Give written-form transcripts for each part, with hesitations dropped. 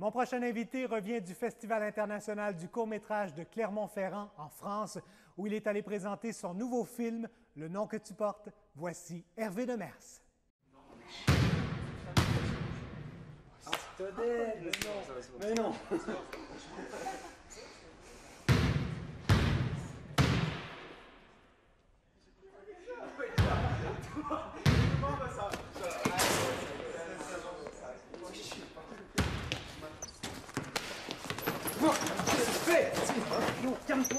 Mon prochain invité revient du Festival international du court-métrage de Clermont-Ferrand, en France, où il est allé présenter son nouveau film, Le nom que tu portes. Voici Hervé Demers. Mais non.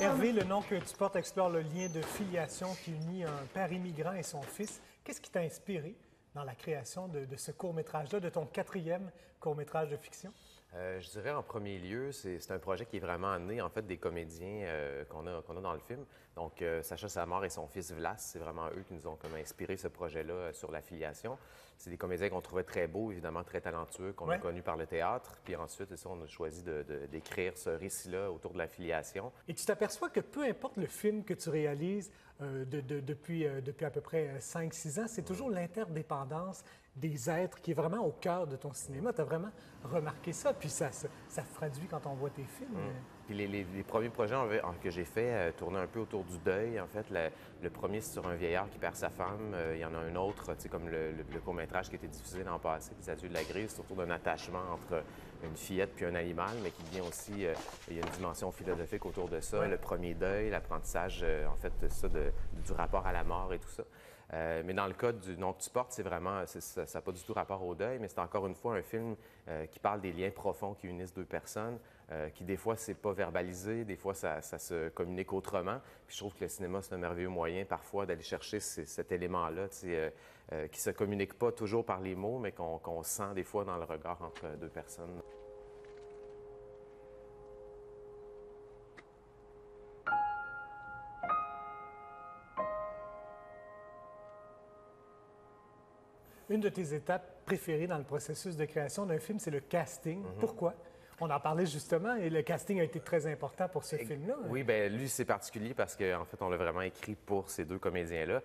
Hervé, Le nom que tu portes explore le lien de filiation qui unit un père immigrant et son fils. Qu'est-ce qui t'a inspiré dans la création de ce court-métrage-là, de ton quatrième court-métrage de fiction? Je dirais en premier lieu, c'est un projet qui est vraiment né en fait des comédiens qu'on a dans le film. Donc Sacha Samar et son fils Vlas, c'est vraiment eux qui nous ont comme inspiré ce projet-là sur l'affiliation. C'est des comédiens qu'on trouvait très beaux, évidemment très talentueux, qu'on a connus par le théâtre. Puis ensuite, c'est ça, on a choisi d'écrire ce récit-là autour de l'affiliation. Et tu t'aperçois que peu importe le film que tu réalises depuis à peu près 5-6 ans, c'est toujours l'interdépendance des êtres qui est vraiment au cœur de ton cinéma. Tu as vraiment remarqué ça, puis ça se traduit quand on voit tes films. Puis les premiers projets que j'ai faits tournaient un peu autour du deuil. En fait, le premier, c'est sur un vieillard qui perd sa femme. Il y en a un autre, tu sais, comme le court-métrage qui a été diffusé l'an passé, Les Adieux de la Grise, c'est autour d'un attachement entre une fillette puis un animal, mais qui vient aussi, il y a une dimension philosophique autour de ça, le premier deuil, l'apprentissage, en fait, ça, du rapport à la mort et tout ça. Mais dans le cas du nom que tu portes, c'est vraiment, ça n'a pas du tout rapport au deuil, mais c'est encore une fois un film qui parle des liens profonds qui unissent deux personnes, qui des fois, c'est pas verbalisé, des fois, ça se communique autrement. Puis je trouve que le cinéma, c'est un merveilleux moyen parfois d'aller chercher cet élément-là, qui se communique pas toujours par les mots, mais qu'on sent des fois dans le regard entre deux personnes. Une de tes étapes préférées dans le processus de création d'un film, c'est le casting. Pourquoi? On en parlait justement et le casting a été très important pour ce film-là. Oui, bien, lui, c'est particulier parce qu'en fait, on l'a vraiment écrit pour ces deux comédiens-là.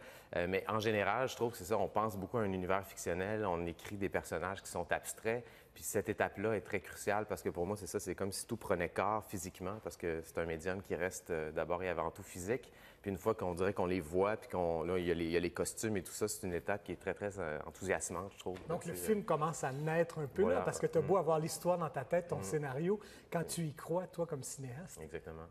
Mais en général, je trouve que c'est ça, on pense beaucoup à un univers fictionnel, on écrit des personnages qui sont abstraits. Puis cette étape-là est très cruciale parce que pour moi, c'est ça, c'est comme si tout prenait corps physiquement parce que c'est un médium qui reste d'abord et avant tout physique. Puis une fois qu'on dirait qu'on les voit, puis il y a les costumes et tout ça, c'est une étape qui est très, très enthousiasmante, je trouve. Donc le film commence à naître un peu là, parce que tu as beau avoir l'histoire dans ta tête, ton scénario, quand tu y crois, toi, comme cinéaste. Exactement.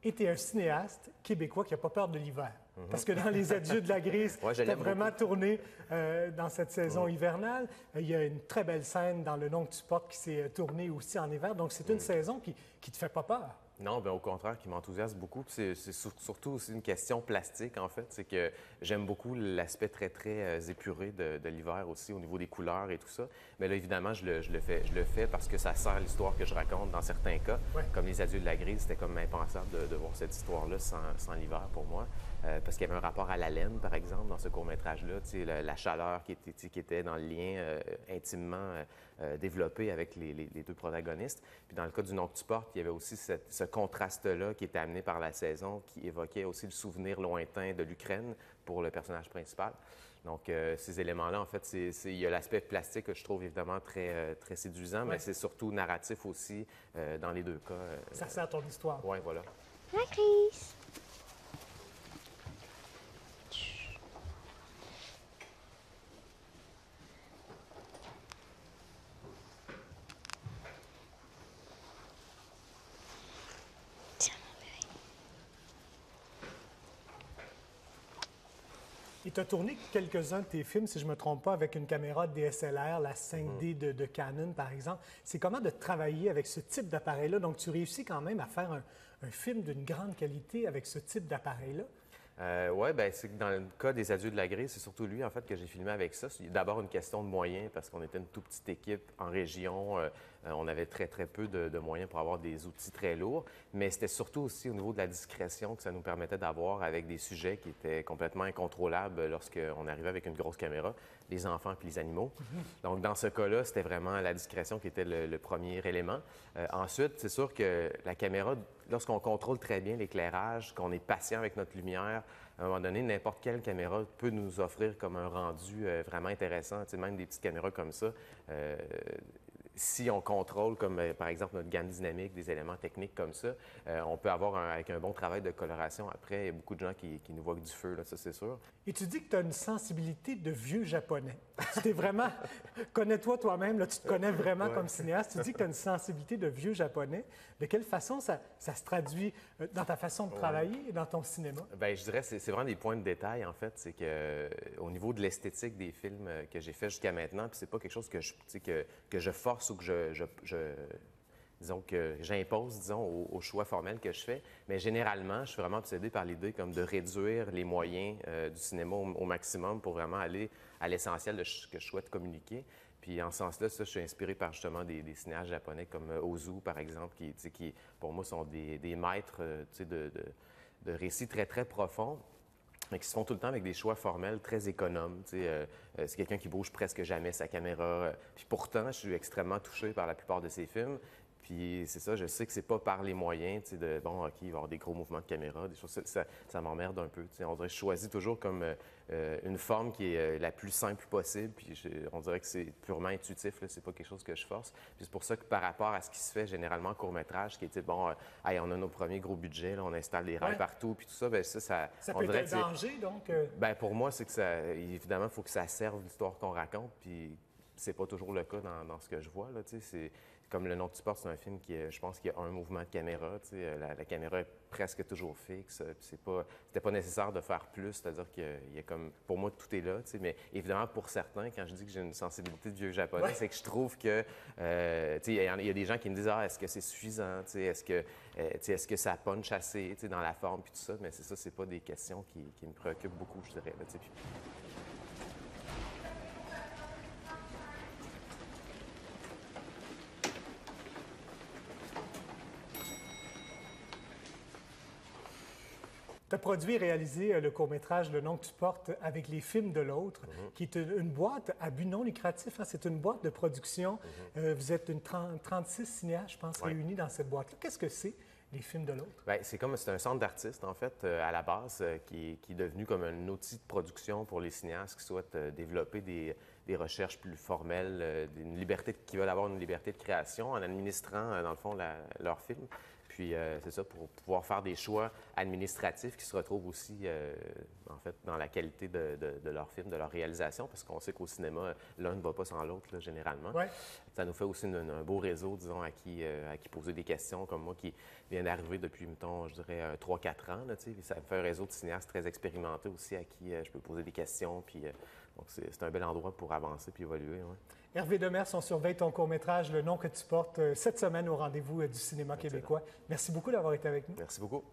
Et tu es un cinéaste québécois qui n'a pas peur de l'hiver. Parce que dans Les Adieux de la Grise, tu as vraiment tourné dans cette saison hivernale. Il y a une très belle scène dans Le nom que tu portes qui s'est tournée aussi en hiver. Donc, c'est une saison qui ne te fait pas peur. Non, bien au contraire, qui m'enthousiasme beaucoup. C'est surtout aussi une question plastique, en fait. C'est que j'aime beaucoup l'aspect très, très épuré de l'hiver aussi, au niveau des couleurs et tout ça. Mais là, évidemment, je le fais parce que ça sert l'histoire que je raconte dans certains cas. Comme Les Adieux de la Grise, c'était comme impensable de voir cette histoire-là sans l'hiver pour moi. Parce qu'il y avait un rapport à la laine, par exemple, dans ce court-métrage-là. La chaleur qui était dans le lien intimement développé avec les deux protagonistes. Puis dans le cas du nom que tu portes, il y avait aussi ce contraste-là qui était amené par la saison, qui évoquait aussi le souvenir lointain de l'Ukraine pour le personnage principal. Donc, ces éléments-là, en fait, il y a l'aspect plastique que je trouve évidemment très, très séduisant, mais c'est surtout narratif aussi dans les deux cas. Ça sert à ton histoire. Oui, voilà. Hi, Chris. Et tu as tourné quelques-uns de tes films, si je ne me trompe pas, avec une caméra DSLR, la 5D de Canon, par exemple. C'est comment de travailler avec ce type d'appareil-là? Donc, tu réussis quand même à faire un film d'une grande qualité avec ce type d'appareil-là? Oui, bien, c'est que dans le cas des Adieux de la Grise, c'est surtout lui, en fait, que j'ai filmé avec ça. C'est d'abord une question de moyens, parce qu'on était une toute petite équipe en région. On avait très, très peu de moyens pour avoir des outils très lourds. Mais c'était surtout aussi au niveau de la discrétion que ça nous permettait d'avoir avec des sujets qui étaient complètement incontrôlables lorsqu'on arrivait avec une grosse caméra, les enfants puis les animaux. Donc, dans ce cas-là, c'était vraiment la discrétion qui était le premier élément. Ensuite, c'est sûr que la caméra, lorsqu'on contrôle très bien l'éclairage, qu'on est patient avec notre lumière, à un moment donné, n'importe quelle caméra peut nous offrir comme un rendu vraiment intéressant. Tu sais, même des petites caméras comme ça, si on contrôle, comme par exemple notre gamme dynamique, des éléments techniques comme ça, on peut avoir, avec un bon travail de coloration, après, il y a beaucoup de gens qui nous voient avec du feu, là, ça c'est sûr. Et tu dis que tu as une sensibilité de vieux japonais. Tu t'es vraiment... Connais-toi toi-même, là, tu te connais vraiment comme cinéaste. Tu dis que tu as une sensibilité de vieux japonais. De quelle façon ça se traduit dans ta façon de travailler et dans ton cinéma? Bien, je dirais que c'est vraiment des points de détail, en fait. C'est que au niveau de l'esthétique des films que j'ai fait jusqu'à maintenant, puis c'est pas quelque chose que je force ou que disons que j'impose, disons, au choix formel que je fais. Mais généralement, je suis vraiment obsédé par l'idée comme de réduire les moyens du cinéma au maximum pour vraiment aller à l'essentiel de ce que je souhaite communiquer. Puis en ce sens-là, ça, je suis inspiré par justement des cinéastes japonais comme Ozu, par exemple, qui pour moi, sont des maîtres de récits très, très profonds, mais qui se font tout le temps avec des choix formels très économes. C'est quelqu'un qui bouge presque jamais sa caméra. Puis pourtant, je suis extrêmement touché par la plupart de ses films. Puis c'est ça, je sais que c'est pas par les moyens, bon, OK, il va y avoir des gros mouvements de caméra, des choses, ça m'emmerde un peu. On dirait que je choisis toujours comme une forme qui est la plus simple possible, puis on dirait que c'est purement intuitif, là, c'est pas quelque chose que je force. Puis c'est pour ça que par rapport à ce qui se fait généralement en court-métrage, qui est, bon, hey, on a nos premiers gros budgets, là, on installe des rails partout, puis tout ça, bien ça peut être un danger, donc? Bien, pour moi, c'est que ça, évidemment, il faut que ça serve l'histoire qu'on raconte, puis c'est pas toujours le cas dans ce que je vois, là, c'est... Comme Le nom que tu portes, c'est un film qui, je pense qu'il y a un mouvement de caméra. La caméra est presque toujours fixe. C'était pas nécessaire de faire plus. C'est-à-dire qu'il y a comme... Pour moi, tout est là. Mais évidemment, pour certains, quand je dis que j'ai une sensibilité de vieux japonais, c'est que je trouve que... il y a des gens qui me disent « Ah, est-ce que c'est suffisant? Est-ce que ça punch assez dans la forme? » Puis tout ça. Mais c'est ça, c'est pas des questions qui me préoccupent beaucoup, je dirais. Tu as produit et réalisé le court-métrage Le nom que tu portes avec les films de l'autre, qui est une boîte à but non lucratif. Hein? C'est une boîte de production. Vous êtes 36 cinéastes, je pense, réunis dans cette boîte-là. Qu'est-ce que c'est, les films de l'autre? Bien, c'est un centre d'artistes, en fait, à la base, qui est devenu comme un outil de production pour les cinéastes qui souhaitent développer des recherches plus formelles, qui veulent avoir une liberté de création en administrant, dans le fond, leurs films. Puis, c'est ça, pour pouvoir faire des choix administratifs qui se retrouvent aussi, en fait, dans la qualité de leur film, de leur réalisation, parce qu'on sait qu'au cinéma, l'un ne va pas sans l'autre, là, généralement. Ouais. Ça nous fait aussi un beau réseau, disons, à qui poser des questions, comme moi, qui vient d'arriver depuis, mettons, je dirais, 3-4 ans, là, tu sais. Ça me fait un réseau de cinéastes très expérimentés aussi, à qui je peux poser des questions, puis donc c'est un bel endroit pour avancer puis évoluer, ouais. Hervé Demers, on surveille ton court-métrage, Le nom que tu portes, cette semaine au rendez-vous du cinéma québécois. Merci beaucoup d'avoir été avec nous. Merci beaucoup.